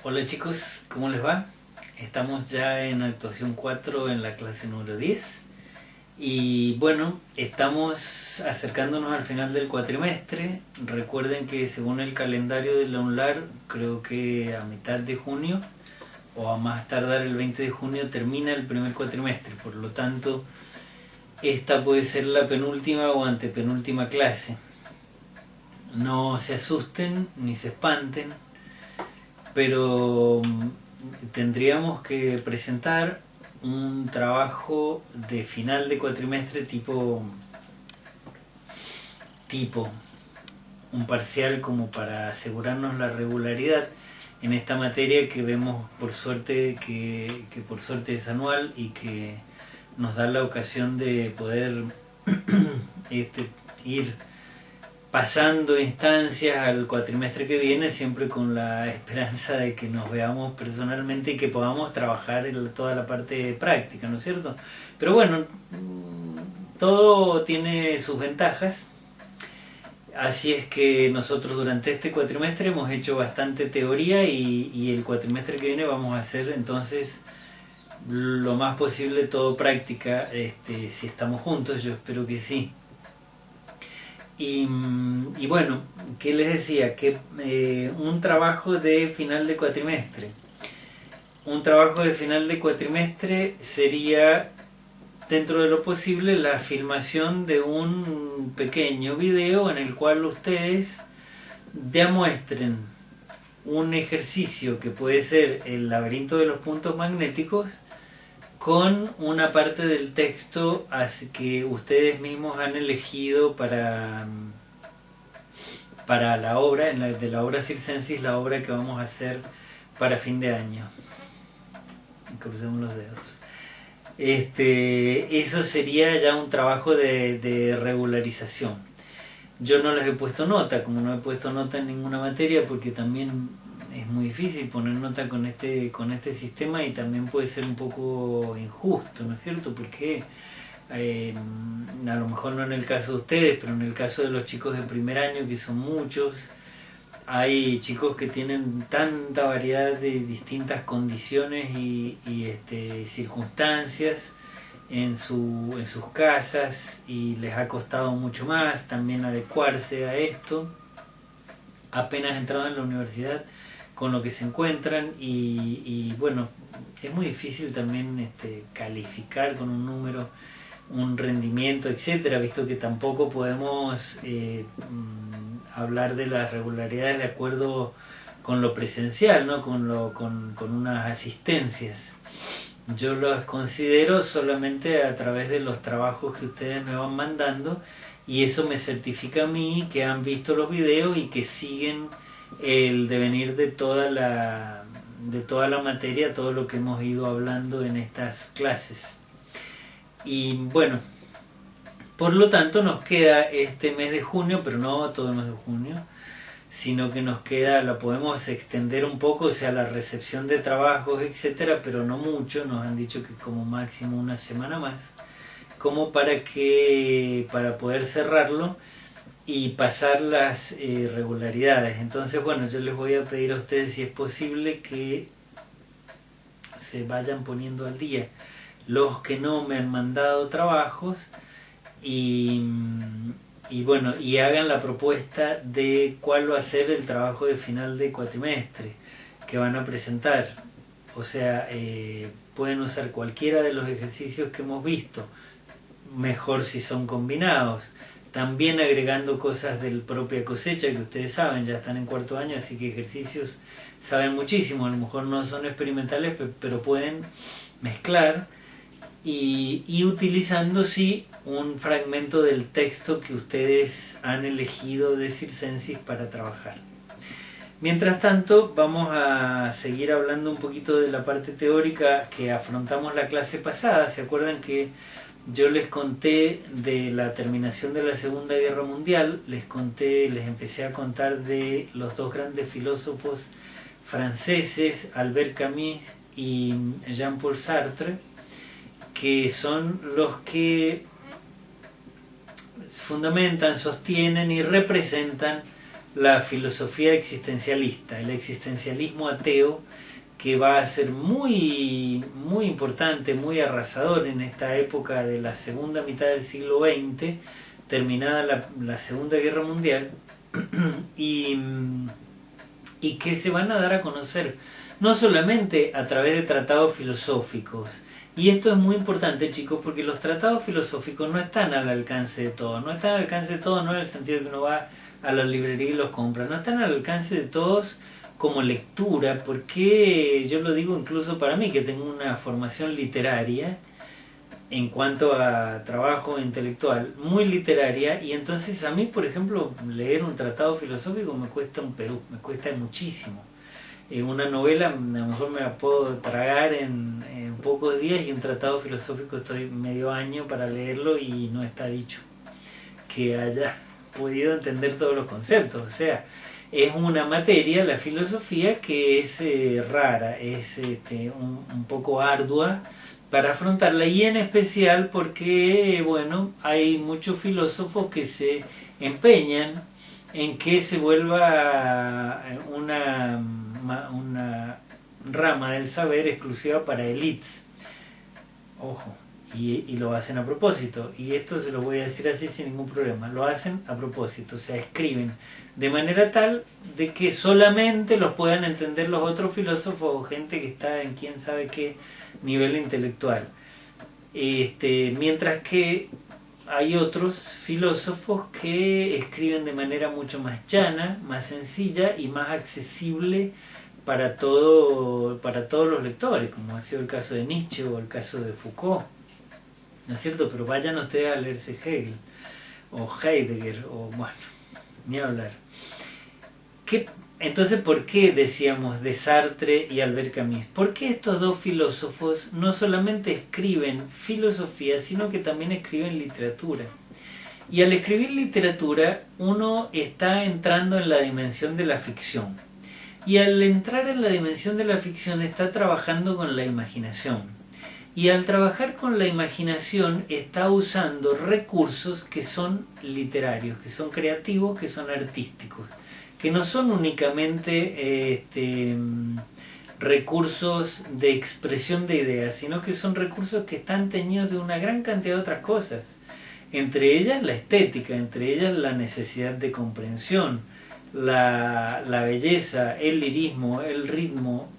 Hola chicos, ¿cómo les va? Estamos ya en actuación 4 en la clase número 10 y bueno, estamos acercándonos al final del cuatrimestre. Recuerden que según el calendario de la UNLAR, creo que a mitad de junio o a más tardar el 20 de junio termina el primer cuatrimestre, por lo tanto esta puede ser la penúltima o antepenúltima clase. No se asusten ni se espanten, pero tendríamos que presentar un trabajo de final de cuatrimestre tipo un parcial, como para asegurarnos la regularidad en esta materia que vemos por suerte que por suerte es anual y que nos da la ocasión de poder ir pasando instancias al cuatrimestre que viene, siempre con la esperanza de que nos veamos personalmente y que podamos trabajar en toda la parte práctica, ¿no es cierto? Pero bueno, todo tiene sus ventajas, así es que nosotros durante este cuatrimestre hemos hecho bastante teoría y el cuatrimestre que viene vamos a hacer entonces lo más posible todo práctica, si estamos juntos, yo espero que sí. Y bueno, ¿qué les decía? Que un trabajo de final de cuatrimestre. Un trabajo de final de cuatrimestre sería, dentro de lo posible, la filmación de un pequeño video en el cual ustedes demuestren un ejercicio que puede ser el laberinto de los puntos magnéticos, con una parte del texto que ustedes mismos han elegido para la obra, de la obra Circensis, la obra que vamos a hacer para fin de año. Crucemos los dedos. Eso sería ya un trabajo de regularización. Yo no les he puesto nota, como no he puesto nota en ninguna materia, porque también es muy difícil poner nota con este sistema y también puede ser un poco injusto, ¿no es cierto? Porque a lo mejor no en el caso de ustedes, pero en el caso de los chicos de primer año, que son muchos, hay chicos que tienen tanta variedad de distintas condiciones y circunstancias en sus casas, y les ha costado mucho más también adecuarse a esto, apenas entraron en la universidad, con lo que se encuentran y bueno, es muy difícil también calificar con un número, un rendimiento, etcétera, visto que tampoco podemos hablar de las regularidades de acuerdo con lo presencial, ¿no? con unas asistencias. Yo las considero solamente a través de los trabajos que ustedes me van mandando, y eso me certifica a mí que han visto los videos y que siguen el devenir de toda la materia, todo lo que hemos ido hablando en estas clases. Y bueno, por lo tanto nos queda este mes de junio, pero no todo el mes de junio, sino que nos queda, la podemos extender un poco, o sea, la recepción de trabajos, etcétera, pero no mucho. Nos han dicho que como máximo una semana más, como para poder cerrarlo y pasar las regularidades. Entonces, bueno, yo les voy a pedir a ustedes, si es posible, que se vayan poniendo al día los que no me han mandado trabajos y bueno, y hagan la propuesta de cuál va a ser el trabajo de final de cuatrimestre que van a presentar. O sea, pueden usar cualquiera de los ejercicios que hemos visto, mejor si son combinados, también agregando cosas del propia cosecha, que ustedes saben, ya están en cuarto año, así que ejercicios saben muchísimo, a lo mejor no son experimentales, pero pueden mezclar y utilizando sí un fragmento del texto que ustedes han elegido de Circensis para trabajar. Mientras tanto, vamos a seguir hablando un poquito de la parte teórica que afrontamos la clase pasada. ¿Se acuerdan que yo les conté de la terminación de la Segunda Guerra Mundial? Les empecé a contar de los dos grandes filósofos franceses, Albert Camus y Jean-Paul Sartre, que son los que fundamentan, sostienen y representan la filosofía existencialista, el existencialismo ateo, que va a ser muy, muy importante, muy arrasador en esta época de la segunda mitad del siglo XX, terminada la Segunda Guerra Mundial, y que se van a dar a conocer no solamente a través de tratados filosóficos. Y esto es muy importante, chicos, porque los tratados filosóficos no están al alcance de todos. No están al alcance de todos, no en el sentido de que uno va a la librería y los compra. No están al alcance de todos como lectura, porque yo lo digo incluso para mí, que tengo una formación literaria en cuanto a trabajo intelectual, muy literaria, y entonces a mí, por ejemplo, leer un tratado filosófico me cuesta un Perú, me cuesta muchísimo. Una novela a lo mejor me la puedo tragar en pocos días, y un tratado filosófico estoy medio año para leerlo y no está dicho que haya podido entender todos los conceptos. O sea, es una materia, la filosofía, que es rara, es un poco ardua para afrontarla, y en especial porque, bueno, hay muchos filósofos que se empeñan en que se vuelva una rama del saber exclusiva para élites. Ojo, y lo hacen a propósito, y esto se lo voy a decir así sin ningún problema, lo hacen a propósito, o sea, escriben de manera tal de que solamente los puedan entender los otros filósofos o gente que está en quién sabe qué nivel intelectual. Mientras que hay otros filósofos que escriben de manera mucho más llana, más sencilla y más accesible para todos los lectores, como ha sido el caso de Nietzsche o el caso de Foucault, ¿no es cierto? Pero vayan ustedes a leerse Hegel o Heidegger, o bueno, ni hablar. Entonces, ¿por qué decíamos de Sartre y Albert Camus? Porque estos dos filósofos no solamente escriben filosofía, sino que también escriben literatura. Y al escribir literatura, uno está entrando en la dimensión de la ficción. Y al entrar en la dimensión de la ficción, está trabajando con la imaginación. Y al trabajar con la imaginación, está usando recursos que son literarios, que son creativos, que son artísticos, que no son únicamente recursos de expresión de ideas, sino que son recursos que están teñidos de una gran cantidad de otras cosas, entre ellas la estética, entre ellas la necesidad de comprensión, la belleza, el lirismo, el ritmo,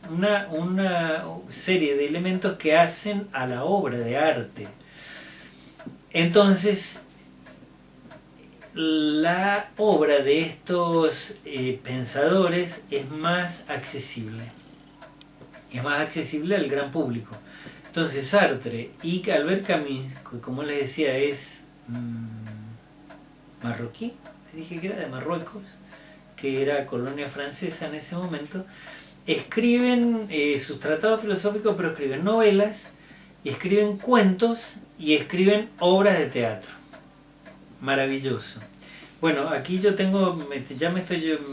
una serie de elementos que hacen a la obra de arte. Entonces, la obra de estos pensadores es más accesible al gran público. Entonces Sartre y Albert Camus, que como les decía es marroquí, dije que era de Marruecos, que era colonia francesa en ese momento, escriben sus tratados filosóficos, pero escriben novelas, y escriben cuentos, y escriben obras de teatro. Maravilloso. Bueno, aquí yo tengo, me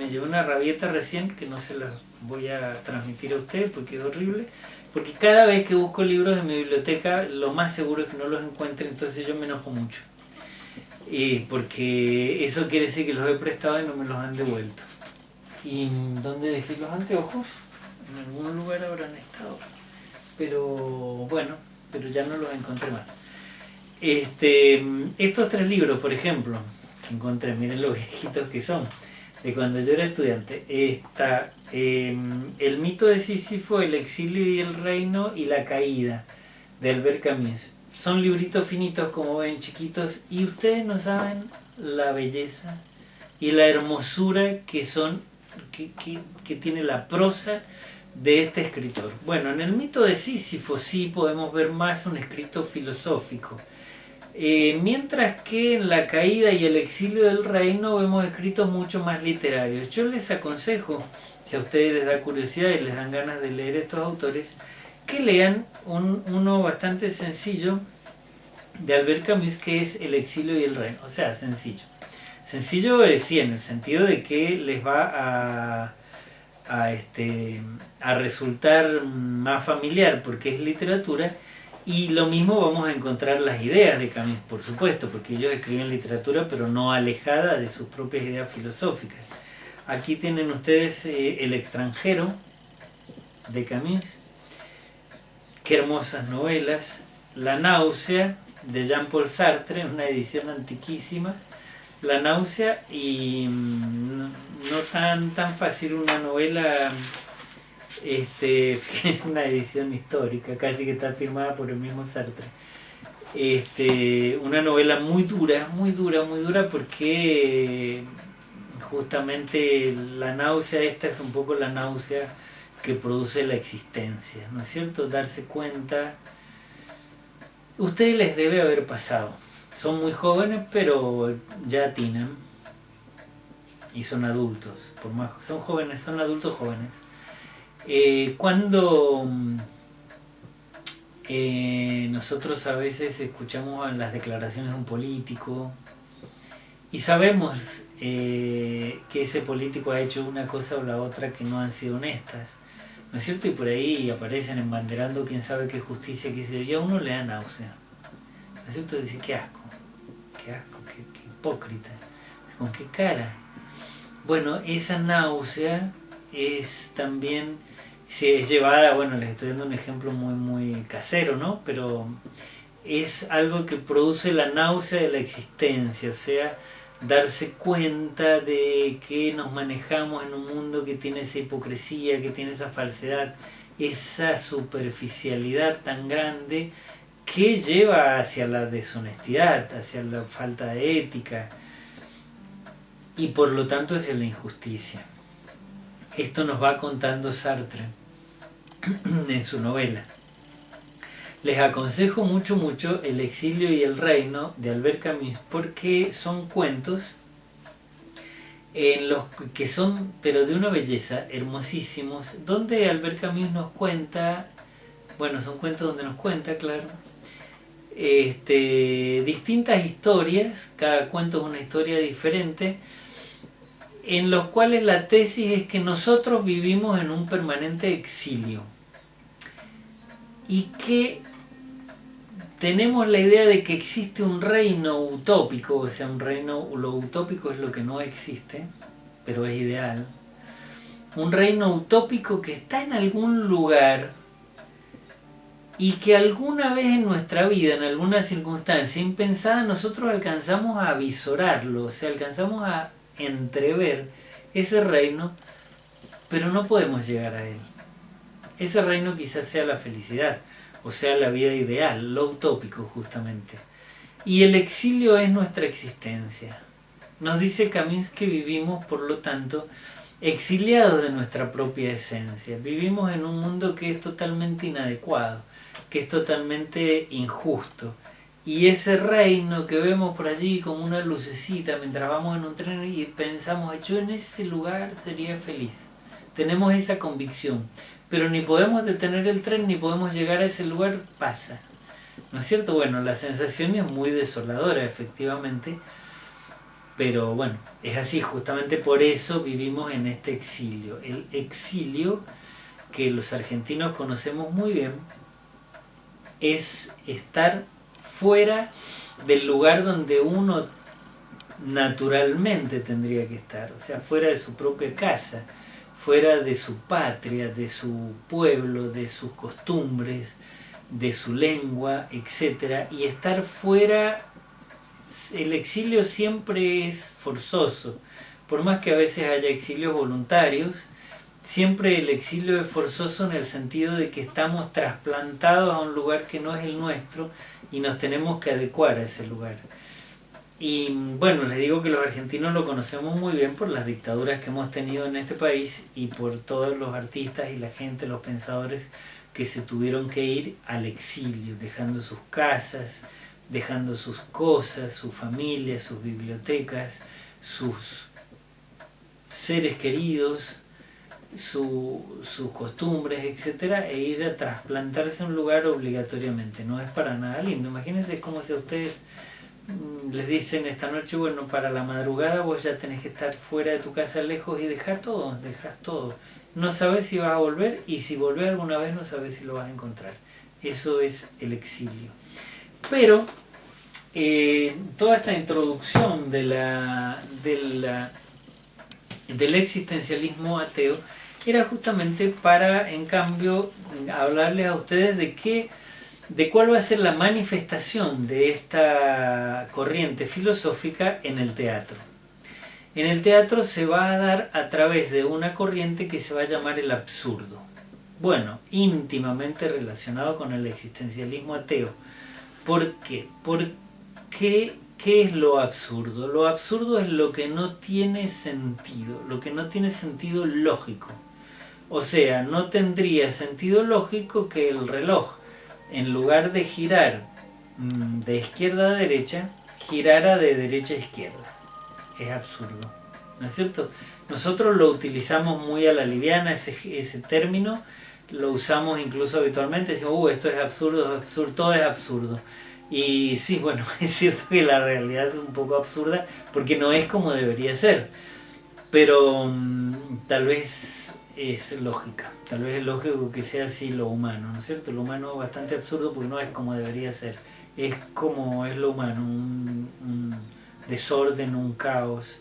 llevé una rabieta recién, que no se las voy a transmitir a ustedes porque es horrible, porque cada vez que busco libros en mi biblioteca, lo más seguro es que no los encuentre, entonces yo me enojo mucho. Porque eso quiere decir que los he prestado y no me los han devuelto. ¿Y dónde dejé los anteojos? En algún lugar habrán estado, pero bueno, pero ya no los encontré más. Estos 3 libros, por ejemplo, que encontré, miren lo viejitos que son, de cuando yo era estudiante. Está El mito de Sísifo, El exilio y el reino, y La caída, de Albert Camus. Son libritos finitos, como ven, chiquitos, y ustedes no saben la belleza y la hermosura que tiene la prosa de este escritor. Bueno, en el mito de Sísifo sí podemos ver más un escrito filosófico, mientras que en La caída y el exilio del reino vemos escritos mucho más literarios. Yo les aconsejo, si a ustedes les da curiosidad y les dan ganas de leer estos autores, que lean uno bastante sencillo de Albert Camus, que es El exilio y el reino. O sea, sencillo. Sencillo sí, en el sentido de que les va a resultar más familiar porque es literatura, Y lo mismo vamos a encontrar las ideas de Camus, por supuesto, porque ellos escriben literatura, pero no alejada de sus propias ideas filosóficas. Aquí tienen ustedes El extranjero, de Camus. Qué hermosas novelas. La náusea, de Jean-Paul Sartre, una edición antiquísima. La náusea, y no tan fácil una novela, es una edición histórica, casi que está firmada por el mismo Sartre. Una novela muy dura, porque justamente la náusea esta es un poco la náusea que produce la existencia, ¿no es cierto? Darse cuenta. Ustedes les debe haber pasado. Son muy jóvenes, pero ya atinan y son adultos. Por más son jóvenes, son adultos jóvenes. Cuando nosotros a veces escuchamos las declaraciones de un político y sabemos que ese político ha hecho una cosa o la otra que no han sido honestas, ¿no es cierto? Y por ahí aparecen embanderando quién sabe qué justicia, qué sé yo, y a uno le da náusea, ¿no es cierto? Dice, qué asco, qué hipócrita, con qué cara. Bueno, esa náusea es también, si es llevada, bueno, les estoy dando un ejemplo muy casero, ¿no? Pero es algo que produce la náusea de la existencia, o sea, darse cuenta de que nos manejamos en un mundo que tiene esa hipocresía, que tiene esa falsedad, esa superficialidad tan grande que lleva hacia la deshonestidad, hacia la falta de ética y por lo tanto hacia la injusticia. Esto nos va contando Sartre en su novela. Les aconsejo mucho El exilio y el reino de Albert Camus, porque son cuentos en los que son, pero de una belleza, hermosísimos, donde Albert Camus nos cuenta, bueno, son cuentos donde nos cuenta, claro, distintas historias, cada cuento es una historia diferente, en los cuales la tesis es que nosotros vivimos en un permanente exilio y que tenemos la idea de que existe un reino utópico, o sea, un reino, lo utópico es lo que no existe, pero es ideal, un reino utópico que está en algún lugar y que alguna vez en nuestra vida, en alguna circunstancia impensada, nosotros alcanzamos a visorarlo, o sea, alcanzamos a entrever ese reino, pero no podemos llegar a él. Ese reino quizás sea la felicidad, o sea, la vida ideal, lo utópico justamente. Y el exilio es nuestra existencia. Nos dice Camus que vivimos, por lo tanto, exiliados de nuestra propia esencia. Vivimos en un mundo que es totalmente inadecuado, que es totalmente injusto. Y ese reino que vemos por allí como una lucecita mientras vamos en un tren y pensamos, yo en ese lugar sería feliz. Tenemos esa convicción, pero ni podemos detener el tren ni podemos llegar a ese lugar, pasa. ¿No es cierto? Bueno, la sensación es muy desoladora, efectivamente, pero bueno, es así, justamente por eso vivimos en este exilio. El exilio, que los argentinos conocemos muy bien, es estar fuera del lugar donde uno naturalmente tendría que estar, o sea, fuera de su propia casa, fuera de su patria, de su pueblo, de sus costumbres, de su lengua, etc. Y estar fuera, el exilio siempre es forzoso, por más que a veces haya exilios voluntarios, siempre el exilio es forzoso en el sentido de que estamos trasplantados a un lugar que no es el nuestro y nos tenemos que adecuar a ese lugar. Y bueno, les digo que los argentinos lo conocemos muy bien por las dictaduras que hemos tenido en este país y por todos los artistas y la gente, los pensadores que se tuvieron que ir al exilio, dejando sus casas, dejando sus cosas, su familia, sus bibliotecas, sus seres queridos, sus costumbres, etcétera, e ir a trasplantarse a un lugar obligatoriamente. No es para nada lindo. Imagínense como si a ustedes les dicen esta noche, bueno, para la madrugada vos ya tenés que estar fuera de tu casa lejos y dejás todo. No sabes si vas a volver y si volvés alguna vez no sabes si lo vas a encontrar. Eso es el exilio. Pero toda esta introducción del existencialismo ateo era justamente para, en cambio, hablarles a ustedes de cuál va a ser la manifestación de esta corriente filosófica en el teatro. En el teatro se va a dar a través de una corriente que se va a llamar el absurdo. Bueno, íntimamente relacionado con el existencialismo ateo. ¿Por qué? Porque, ¿qué es lo absurdo? Lo absurdo es lo que no tiene sentido, lo que no tiene sentido lógico. O sea, no tendría sentido lógico que el reloj, en lugar de girar de izquierda a derecha, girara de derecha a izquierda. Es absurdo, ¿no es cierto? Nosotros lo utilizamos muy a la liviana, ese término, lo usamos incluso habitualmente, decimos, esto es absurdo, todo es absurdo. Y sí, bueno, es cierto que la realidad es un poco absurda porque no es como debería ser, pero tal vez es lógica, tal vez es lógico que sea así lo humano, ¿no es cierto? Lo humano es bastante absurdo porque no es como debería ser, es como es lo humano, un desorden, un caos,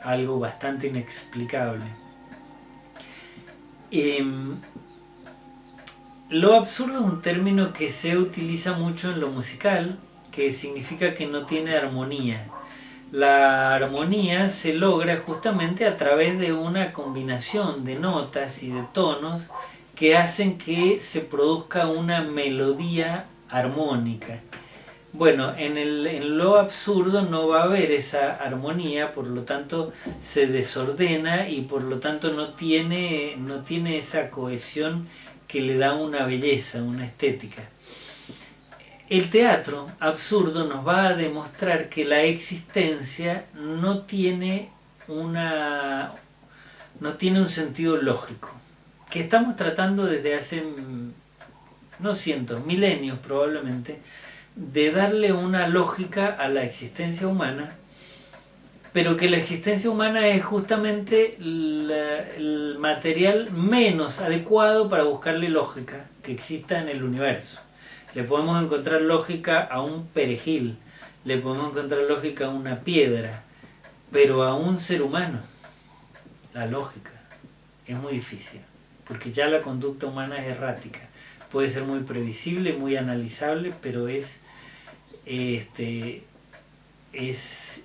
algo bastante inexplicable. Lo absurdo es un término que se utiliza mucho en lo musical, que significa que no tiene armonía. La armonía se logra justamente a través de una combinación de notas y de tonos que hacen que se produzca una melodía armónica. Bueno, en lo absurdo no va a haber esa armonía, por lo tanto se desordena y por lo tanto no tiene esa cohesión que le da una belleza, una estética. El teatro absurdo nos va a demostrar que la existencia no tiene un sentido lógico, que estamos tratando desde hace, no cientos, milenios probablemente, de darle una lógica a la existencia humana, pero que la existencia humana es justamente el material menos adecuado para buscarle lógica que exista en el universo. Le podemos encontrar lógica a un perejil, le podemos encontrar lógica a una piedra, pero a un ser humano, la lógica es muy difícil, porque ya la conducta humana es errática. Puede ser muy previsible, muy analizable, pero es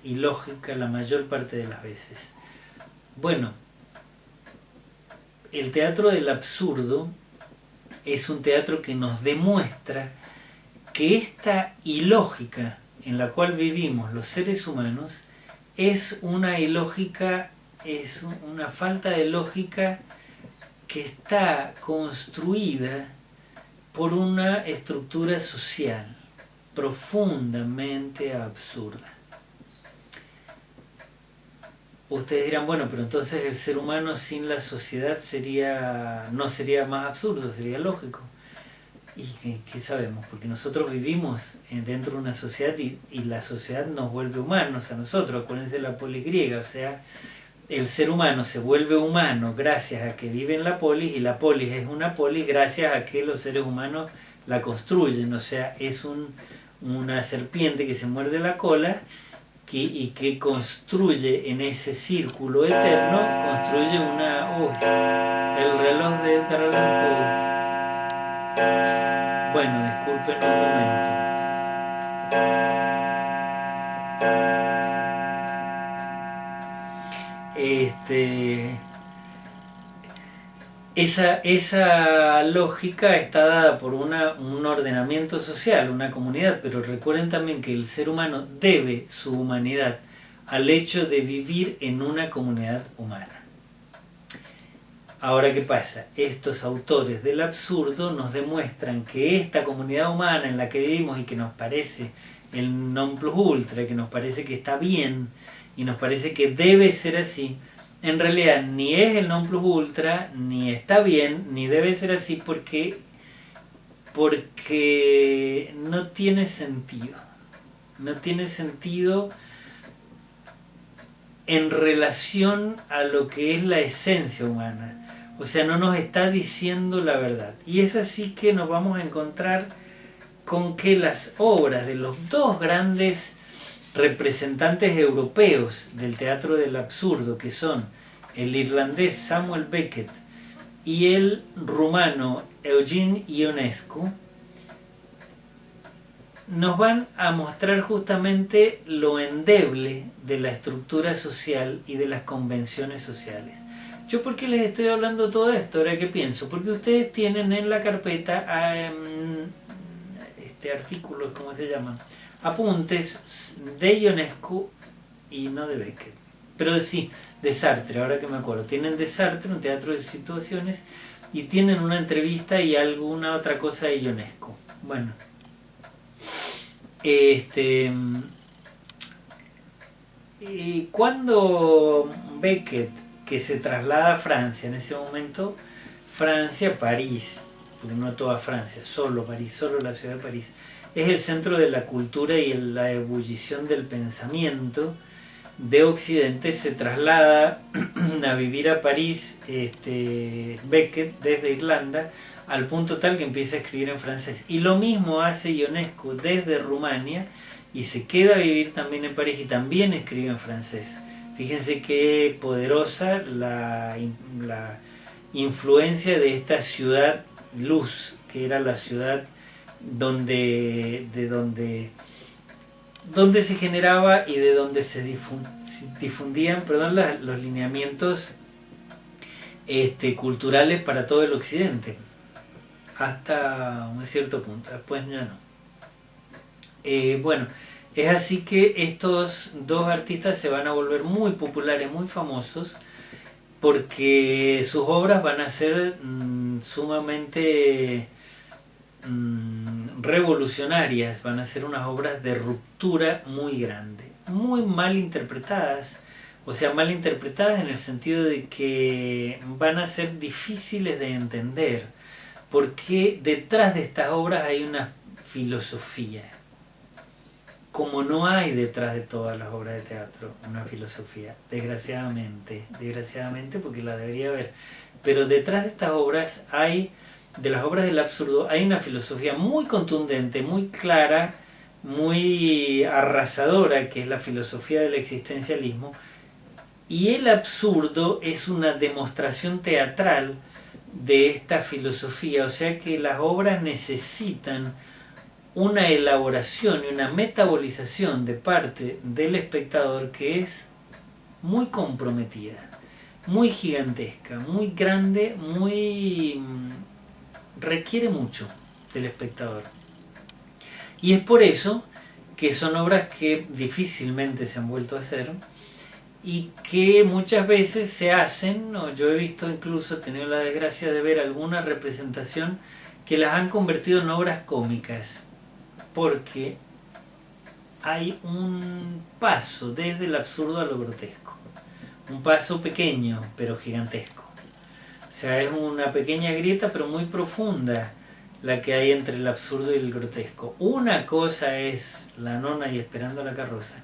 ilógica la mayor parte de las veces. Bueno, el teatro del absurdo es un teatro que nos demuestra que esta ilógica en la cual vivimos los seres humanos es una ilógica, es una falta de lógica que está construida por una estructura social profundamente absurda. Ustedes dirán, bueno, pero entonces el ser humano sin la sociedad no sería más absurdo, sería lógico. ¿Y qué sabemos? Porque nosotros vivimos dentro de una sociedad y la sociedad nos vuelve humanos a nosotros. Acuérdense de la polis griega, o sea, el ser humano se vuelve humano gracias a que vive en la polis, y la polis es una polis gracias a que los seres humanos la construyen. O sea, es una serpiente que se muerde la cola y que construye en ese círculo eterno, construye el reloj de Edgar Allan Poe. Bueno, disculpen un momento. Esa lógica está dada por un ordenamiento social, una comunidad, pero recuerden también que el ser humano debe su humanidad al hecho de vivir en una comunidad humana. Ahora, ¿qué pasa? Estos autores del absurdo nos demuestran que esta comunidad humana en la que vivimos y que nos parece el non plus ultra, que nos parece que está bien y nos parece que debe ser así, en realidad ni es el non plus ultra, ni está bien, ni debe ser así porque no tiene sentido. No tiene sentido en relación a lo que es la esencia humana. O sea, no nos está diciendo la verdad. Y es así que nos vamos a encontrar con que las obras de los dos grandes representantes europeos del teatro del absurdo, que son el irlandés Samuel Beckett y el rumano Eugene Ionescu, nos van a mostrar justamente lo endeble de la estructura social y de las convenciones sociales. ¿Yo por qué les estoy hablando todo esto? Ahora que pienso, porque ustedes tienen en la carpeta artículos, ¿cómo se llaman? Apuntes de Ionescu y no de Beckett, pero sí, de Sartre, ahora que me acuerdo. Tienen de Sartre, un teatro de situaciones, y tienen una entrevista y alguna otra cosa de Ionescu. Bueno, cuando Beckett, que se traslada a Francia, en ese momento, Francia, París, porque no toda Francia, solo París, solo la ciudad de París, es el centro de la cultura y la ebullición del pensamiento de Occidente. Se traslada a vivir a París Beckett desde Irlanda, al punto tal que empieza a escribir en francés. Y lo mismo hace Ionescu desde Rumania y se queda a vivir también en París y también escribe en francés. Fíjense qué poderosa la influencia de esta ciudad luz, que era la ciudad donde se generaba y de donde se difundían los lineamientos culturales para todo el occidente, hasta un cierto punto. Después ya no. Bueno, es así que estos dos artistas se van a volver muy populares, muy famosos, porque sus obras van a ser sumamente revolucionarias, van a ser unas obras de ruptura muy grande, muy mal interpretadas, o sea, mal interpretadas en el sentido de que van a ser difíciles de entender, porque detrás de estas obras hay una filosofía, como no hay detrás de todas las obras de teatro una filosofía, desgraciadamente, porque la debería haber, pero detrás de estas obras de las obras del absurdo, hay una filosofía muy contundente, muy clara, muy arrasadora, que es la filosofía del existencialismo, y el absurdo es una demostración teatral de esta filosofía, o sea que las obras necesitan una elaboración y una metabolización de parte del espectador que es muy comprometida, muy gigantesca, muy grande, requiere mucho del espectador. Y es por eso que son obras que difícilmente se han vuelto a hacer y que muchas veces se hacen, ¿no? Yo he visto, incluso he tenido la desgracia de ver alguna representación que las han convertido en obras cómicas, porque hay un paso desde el absurdo a lo grotesco, un paso pequeño pero gigantesco. O sea, es una pequeña grieta pero muy profunda la que hay entre el absurdo y el grotesco. Una cosa es La nona y Esperando la carroza,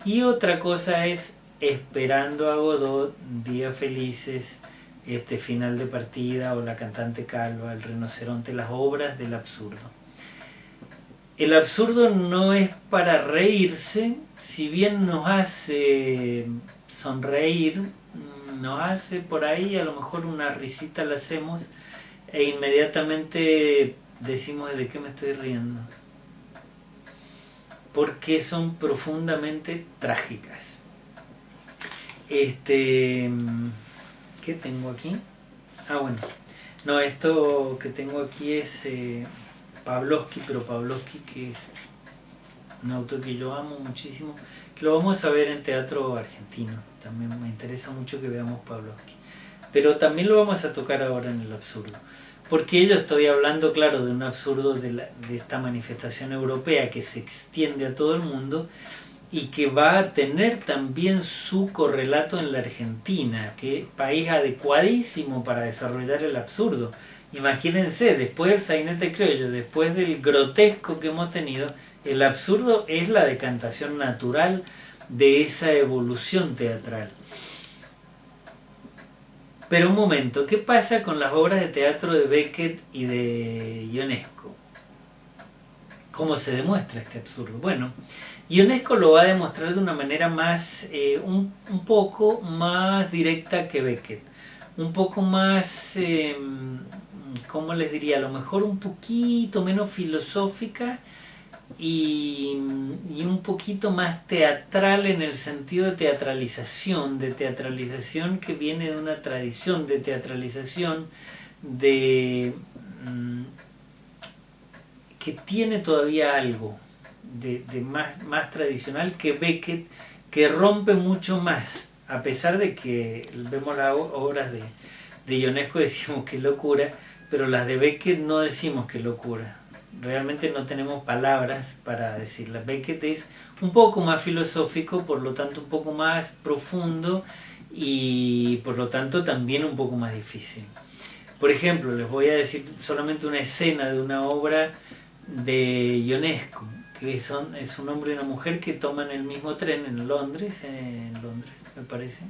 y otra cosa es Esperando a Godot, Días felices, Final de partida, o La cantante calva, El rinoceronte, las obras del absurdo. El absurdo no es para reírse, si bien nos hace sonreír, nos hace por ahí, a lo mejor una risita la hacemos e inmediatamente decimos ¿de qué me estoy riendo? Porque son profundamente trágicas. ¿Qué tengo aquí? Ah, bueno. No, esto que tengo aquí es Pavlovsky, pero Pavlovsky, que es un autor que yo amo muchísimo, que lo vamos a ver en teatro argentino. También me interesa mucho que veamos Pavlovsky. Pero también lo vamos a tocar ahora en el absurdo. Porque yo estoy hablando, claro, de un absurdo de esta manifestación europea que se extiende a todo el mundo y que va a tener también su correlato en la Argentina, que es país adecuadísimo para desarrollar el absurdo. Imagínense, después del sainete criollo, después del grotesco que hemos tenido, el absurdo es la decantación natural de esa evolución teatral. Pero un momento, ¿qué pasa con las obras de teatro de Beckett y de Ionesco? ¿Cómo se demuestra este absurdo? Bueno, Ionesco lo va a demostrar de una manera más, un poco más directa que Beckett. Un poco más, ¿cómo les diría? A lo mejor un poquito menos filosófica y un poquito más teatral en el sentido de teatralización que viene de una tradición de teatralización de que tiene todavía algo de más tradicional que Beckett, que rompe mucho más, a pesar de que vemos las obras de Ionesco decimos que locura, pero las de Beckett no decimos que locura. Realmente no tenemos palabras para decirlas. Beckett es un poco más filosófico, por lo tanto un poco más profundo y por lo tanto también un poco más difícil. Por ejemplo, les voy a decir solamente una escena de una obra de Ionesco, que es un hombre y una mujer que toman el mismo tren en Londres me parece,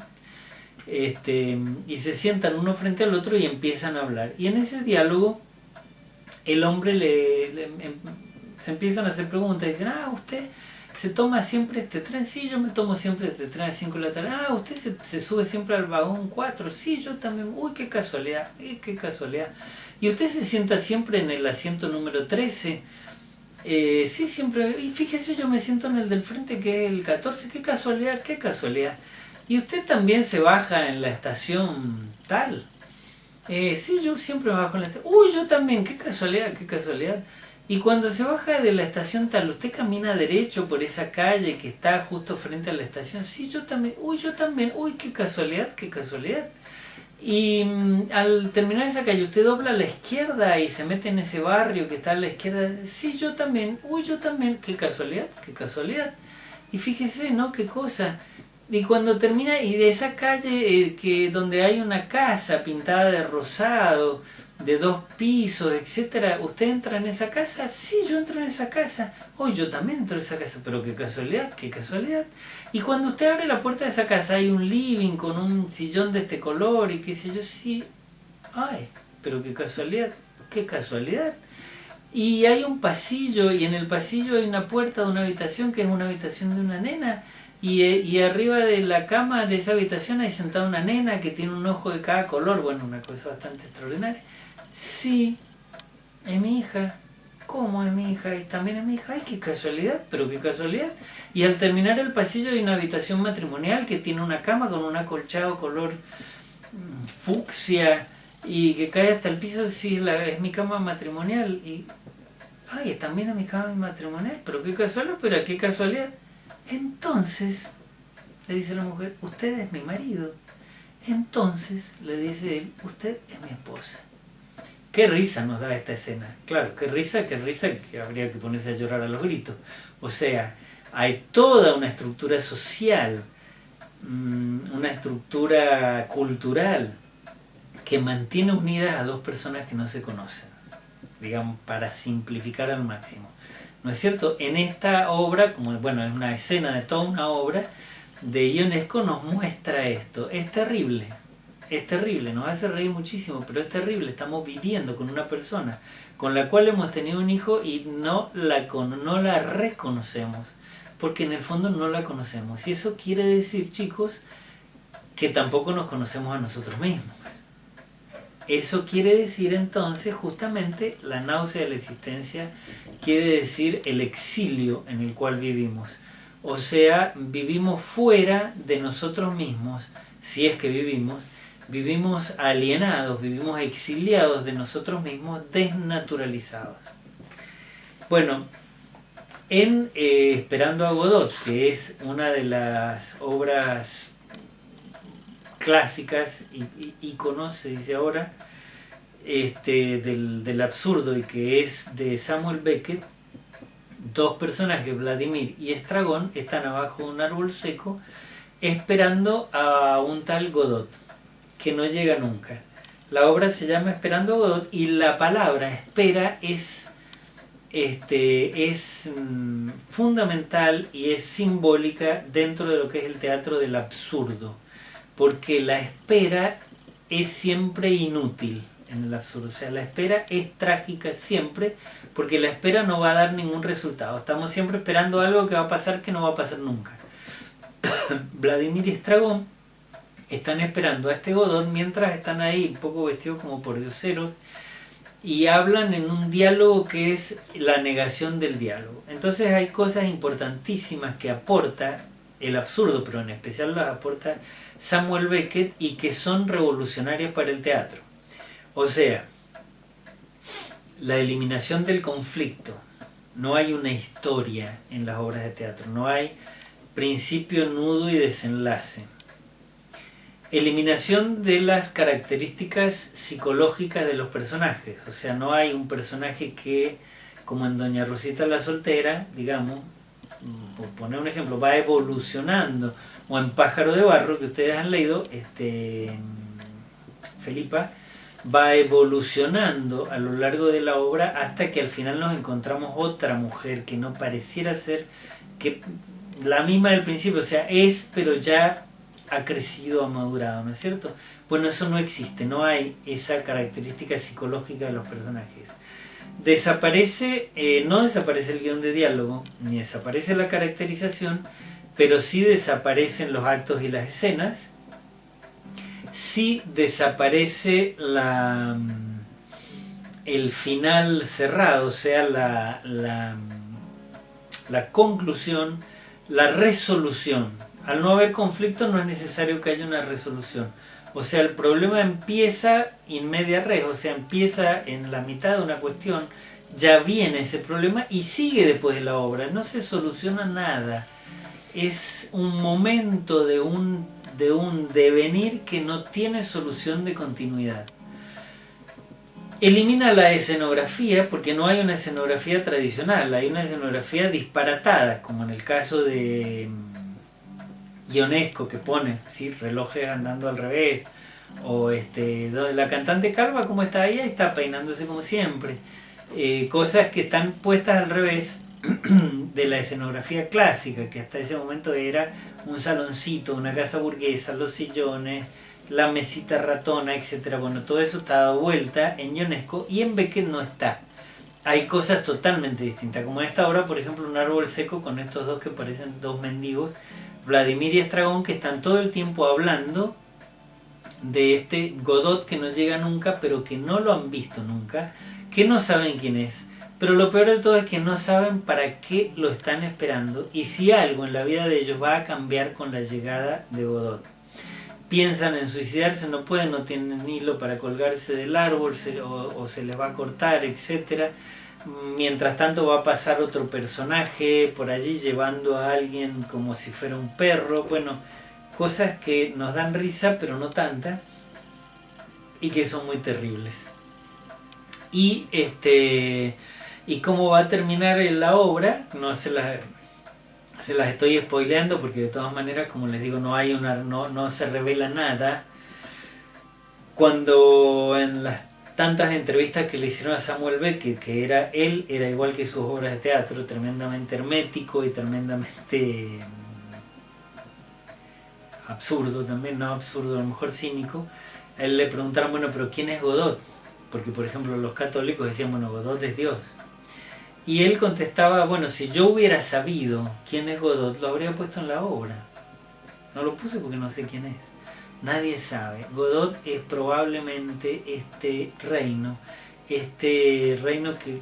y se sientan uno frente al otro y empiezan a hablar. Y en ese diálogo el hombre se empiezan a hacer preguntas, dicen, usted se toma siempre este tren, sí, yo me tomo siempre este tren a 5 de la tarde, usted se sube siempre al vagón 4, sí, yo también, uy, qué casualidad, y usted se sienta siempre en el asiento número 13, sí, siempre, y fíjese, yo me siento en el del frente que es el 14, qué casualidad, y usted también se baja en la estación tal. Sí, yo siempre me bajo en la estación. Uy, yo también, qué casualidad. Y cuando se baja de la estación tal, ¿usted camina derecho por esa calle que está justo frente a la estación? Sí, yo también. Uy, qué casualidad. Y al terminar esa calle, ¿usted dobla a la izquierda y se mete en ese barrio que está a la izquierda? Sí, yo también. Uy, yo también. Qué casualidad. Y fíjese, ¿no? Qué cosa. Y cuando termina, y de esa calle donde hay una casa pintada de rosado, de 2 pisos, etcétera, ¿usted entra en esa casa? Sí, yo entro en esa casa. Hoy yo también entro en esa casa, pero qué casualidad. Y cuando usted abre la puerta de esa casa hay un living con un sillón de este color y qué sé yo, sí. Ay, pero qué casualidad. Y hay un pasillo, y en el pasillo hay una puerta de una habitación que es una habitación de una nena. Y arriba de la cama de esa habitación hay sentada una nena que tiene un ojo de cada color. Bueno, una cosa bastante extraordinaria. Sí, es mi hija. ¿Cómo es mi hija? Y también es mi hija. Ay, qué casualidad, pero qué casualidad. Y al terminar el pasillo hay una habitación matrimonial que tiene una cama con un acolchado color fucsia y que cae hasta el piso. Sí, es mi cama matrimonial. Y, ay, también es mi cama matrimonial, pero qué casualidad. Entonces, le dice la mujer, usted es mi marido. Entonces, le dice él, usted es mi esposa. Qué risa nos da esta escena. Claro, qué risa, que habría que ponerse a llorar a los gritos. O sea, hay toda una estructura social, una estructura cultural, que mantiene unidas a 2 personas que no se conocen. Digamos, para simplificar al máximo. ¿No es cierto? En esta obra, como es una escena de toda una obra, de Ionesco nos muestra esto. Es terrible, nos hace reír muchísimo, pero es terrible. Estamos viviendo con una persona con la cual hemos tenido un hijo y no la reconocemos, porque en el fondo no la conocemos. Y eso quiere decir, chicos, que tampoco nos conocemos a nosotros mismos. Eso quiere decir entonces justamente la náusea de la existencia, quiere decir el exilio en el cual vivimos. O sea, vivimos fuera de nosotros mismos, si es que vivimos alienados, vivimos exiliados de nosotros mismos, desnaturalizados. Bueno, en Esperando a Godot, que es una de las obras clásicas y íconos, se dice ahora, del absurdo, y que es de Samuel Beckett, 2 personajes, Vladimir y Estragón, están abajo de un árbol seco esperando a un tal Godot, que no llega nunca. La obra se llama Esperando a Godot y la palabra espera es fundamental y es simbólica dentro de lo que es el teatro del absurdo, porque la espera es siempre inútil en el absurdo. O sea, la espera es trágica siempre, porque la espera no va a dar ningún resultado. Estamos siempre esperando algo que va a pasar que no va a pasar nunca. Vladimir y Estragón están esperando a este Godot mientras están ahí, un poco vestidos como pordioseros, y hablan en un diálogo que es la negación del diálogo. Entonces hay cosas importantísimas que aporta el absurdo, pero en especial las aporta Samuel Beckett, y que son revolucionarias para el teatro. O sea, la eliminación del conflicto. No hay una historia en las obras de teatro, no hay principio, nudo y desenlace. Eliminación de las características psicológicas de los personajes. O sea, no hay un personaje que, como en Doña Rosita la Soltera, digamos, por poner un ejemplo, va evolucionando, o en Pájaro de Barro, que ustedes han leído, Felipa, va evolucionando a lo largo de la obra hasta que al final nos encontramos otra mujer que no pareciera ser que la misma del principio, o sea, es, pero ya ha crecido, ha madurado, ¿no es cierto? Bueno, eso no existe, no hay esa característica psicológica de los personajes. Desaparece, no desaparece el guión de diálogo, ni desaparece la caracterización, pero sí desaparecen los actos y las escenas, sí desaparece el final cerrado, o sea, la conclusión, la resolución. Al no haber conflicto no es necesario que haya una resolución. O sea, el problema empieza in media res, o sea, empieza en la mitad de una cuestión, ya viene ese problema y sigue después de la obra. No se soluciona nada. Es un momento de un devenir que no tiene solución de continuidad. Elimina la escenografía porque no hay una escenografía tradicional, hay una escenografía disparatada, como en el caso de Ionesco, que pone, ¿sí?, relojes andando al revés, o la cantante calva, como está ahí, está peinándose como siempre, cosas que están puestas al revés de la escenografía clásica, que hasta ese momento era un saloncito, una casa burguesa, los sillones, la mesita ratona, etcétera. Bueno, todo eso está dado vuelta en Ionesco, y en Beckett no está. Hay cosas totalmente distintas, como en esta obra, por ejemplo, Un árbol seco, con estos dos que parecen dos mendigos, Vladimir y Estragón, que están todo el tiempo hablando de este Godot que no llega nunca, pero que no lo han visto nunca, que no saben quién es. Pero lo peor de todo es que no saben para qué lo están esperando y si algo en la vida de ellos va a cambiar con la llegada de Godot. Piensan en suicidarse, no pueden, no tienen hilo para colgarse del árbol, o se les va a cortar, etcétera. Mientras tanto va a pasar otro personaje por allí llevando a alguien como si fuera un perro. Bueno, cosas que nos dan risa, pero no tanta, y que son muy terribles. Y cómo va a terminar la obra, no se las estoy spoileando porque de todas maneras, como les digo, no se revela nada. Cuando en las tantas entrevistas que le hicieron a Samuel Beckett, que él era igual que sus obras de teatro, tremendamente hermético y tremendamente absurdo también, no absurdo, a lo mejor cínico, a él le preguntaron, bueno, pero ¿quién es Godot? Porque, por ejemplo, los católicos decían, bueno, Godot es Dios. Y él contestaba, bueno, si yo hubiera sabido quién es Godot, lo habría puesto en la obra. No lo puse porque no sé quién es. Nadie sabe. Godot es probablemente este reino que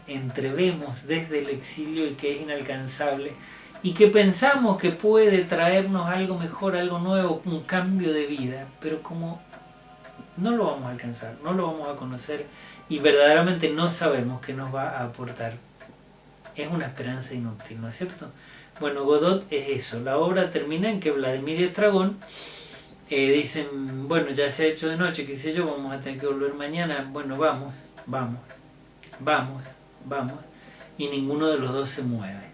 entrevemos desde el exilio y que es inalcanzable y que pensamos que puede traernos algo mejor, algo nuevo, un cambio de vida, pero como no lo vamos a alcanzar, no lo vamos a conocer y verdaderamente no sabemos qué nos va a aportar, es una esperanza inútil, ¿no es cierto? Bueno, Godot es eso. La obra termina en que Vladimir y Estragón dicen, bueno, ya se ha hecho de noche, qué sé yo, vamos a tener que volver mañana. Bueno, vamos, y ninguno de los dos se mueve.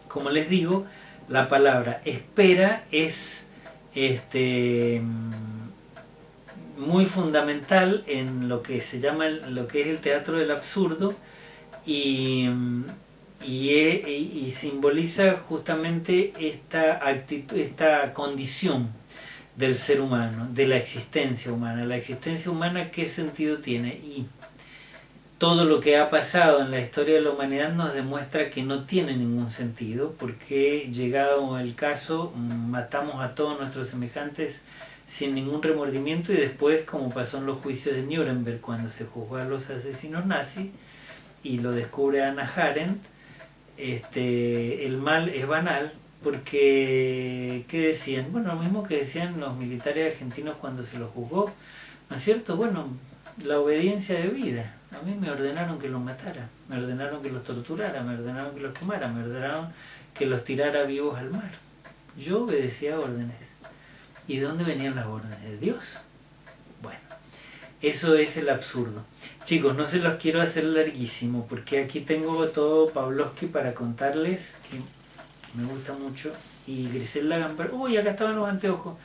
Como les digo, la palabra espera es muy fundamental en lo que se llama lo que es el teatro del absurdo, y simboliza justamente esta actitud, esta condición del ser humano, de la existencia humana. La existencia humana, ¿qué sentido tiene? Y todo lo que ha pasado en la historia de la humanidad nos demuestra que no tiene ningún sentido, porque llegado el caso matamos a todos nuestros semejantes sin ningún remordimiento, y después, como pasó en los juicios de Nuremberg cuando se juzgó a los asesinos nazis y lo descubre Hannah Arendt, el mal es banal, porque ¿qué decían? Bueno, lo mismo que decían los militares argentinos cuando se los juzgó, ¿no es cierto? Bueno, la obediencia de vida. A mí me ordenaron que los matara, me ordenaron que los torturara, me ordenaron que los quemara, me ordenaron que los tirara vivos al mar. Yo obedecía órdenes. ¿Y de dónde venían las órdenes? ¿De Dios? Bueno, eso es el absurdo. Chicos, no se los quiero hacer larguísimo, porque aquí tengo todo Pavlovsky para contarles, que me gusta mucho, y Griselda Gamper. Uy, acá estaban los anteojos.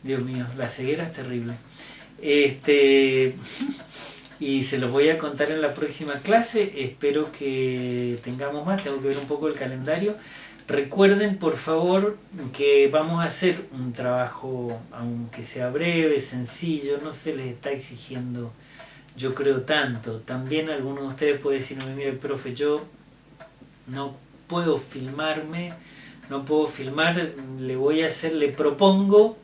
Dios mío, la ceguera es terrible. Y se los voy a contar en la próxima clase. Espero que tengamos más. Tengo que ver un poco el calendario. Recuerden, por favor, que vamos a hacer un trabajo, aunque sea breve, sencillo. No se les está exigiendo, yo creo, tanto. También algunos de ustedes pueden decirme: mire, profe, yo no puedo filmarme, le propongo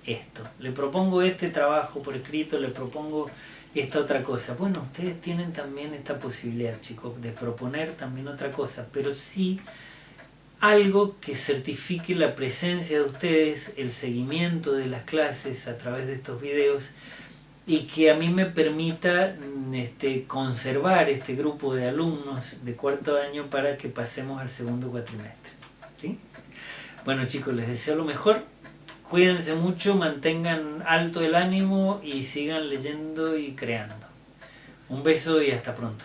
esto, le propongo este trabajo por escrito, le propongo esta otra cosa. Bueno, ustedes tienen también esta posibilidad, chicos, de proponer también otra cosa, pero sí algo que certifique la presencia de ustedes, el seguimiento de las clases a través de estos videos, y que a mí me permita conservar este grupo de alumnos de cuarto año para que pasemos al segundo cuatrimestre, ¿sí? Bueno, chicos, les deseo lo mejor. Cuídense mucho, mantengan alto el ánimo y sigan leyendo y creando. Un beso y hasta pronto.